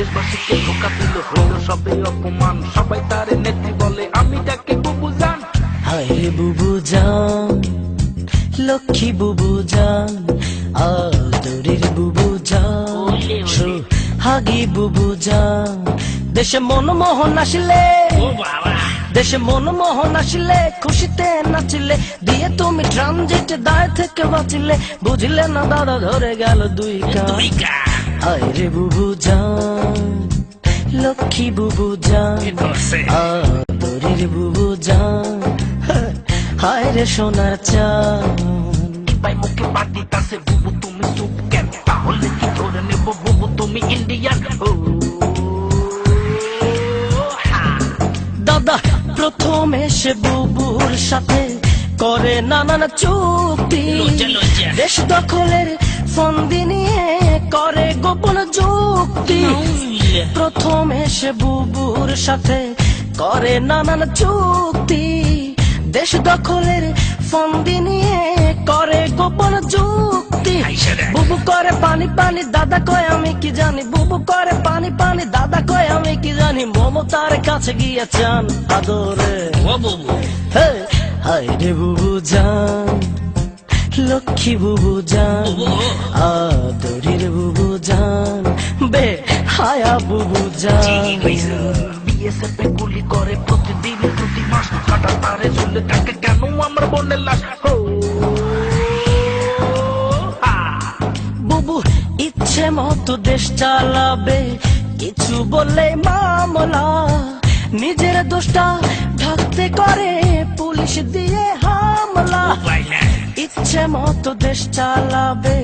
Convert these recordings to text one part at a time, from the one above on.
দেশবাসীকে ধোকা দিল, হইল সবে অপমান, সবাই তারে নেত্রী বলে, আমি তাকে বুবু জান। হায় রে বুবু জান, লক্ষ্মী বুবু জান, আদরের বুবু জান, সোহাগী বুবু জান। দেশে মনমোহন আসিলে, দেশে মনমোহন আসিলে, খুশিতে নাচিলে, দিয়ে তুমি ট্রানজিট দায় থেকে বাঁচিলে, বুঝলে না দাদা ধরে গেল দুই কান। হায় রে বুবু জান, লক্ষ্মী বুবু জান, আদরের বুবু জান, হায় রে সোনার চান। ভাই মুখে পাতি তাসে বুবু তুমি চুপ কেন, তাহলে কি ধরে নেব বুবু তুমি ইন্ডিয়ান। দাদা প্রথম এসে বুবুর সাথে করে নানান চুক্তি, দেশ দখলের ফন্দি নিয়ে করে গোপন যুক্তি। প্রথম এসে বুবুর সাথে করে নানান চুক্তি, দেশ দখলের ফন্দি নিয়ে করে গোপন যুক্তি। বুবু করে পানি পানি, দাদা কয় আমি কি জানি, বুবু করে পানি পানি, দাদা কয় আমি কি জানি, মমতার কাছে গিয়ে চান আদরে। হায় রে বুবু জান, লক্ষ্মী বুবু জান, আদরের বুবু জান, বে হায়া বুবু জান। বিএসএফ এ গুলি করে প্রতিদিন প্রতি মাস, কাটা তারে ঝুলে থাকে কেন আমার বোনের লাশ। বুবু ইচ্ছে মতো দেশ চালাবে, কিছু বললে মামলা, নিজের দোষটা ঢাকতে করে পুলিশ দিয়ে হামলা। ইচ্ছে মতো দেশ চালাবে,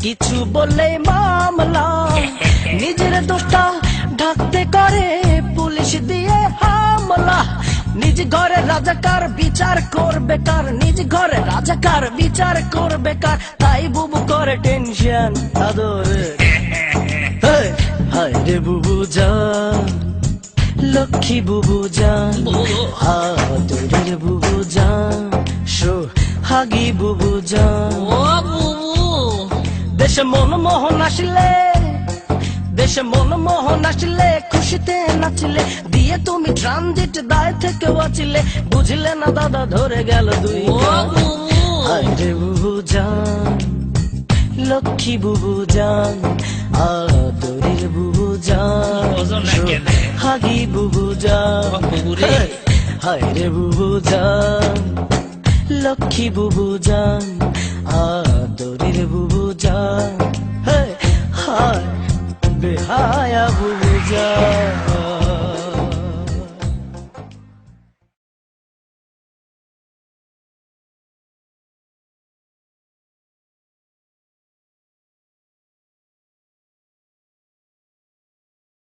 কিছু বললে মামলা, নিজের দোষটা ঢাকতে করে পুলিশ দিয়ে হামলা। নিজ ঘরে রাজাকার বিচার করবে কার, নিজ ঘরে রাজাকার বিচার করবে কার, তাই বুবু করে টেনশন আদরে। হায় রে বুবু জান, লক্ষ্মী বুবু জান, আদরের বুবু জান, সোহাগী বুবু জান। দেশে মনমোহন আসিলে, দেশে মনমোহন আসিলে, খুশিতে নাচিলে, দিয়ে তুমি ট্রানজিট দায় থেকে বাঁচিলে, বুঝলে না দাদা ধরে গেল দুই কান। হায় রে বুবু জান, লক্ষ্মী বুবু জান, আদরের বুবু জান, সোহাগী বুবু জান। হায় রে বুবু জান, লক্ষ্মী বুবু জান, আদরের বুবু জান, হায় বেহায়া বুবু জান।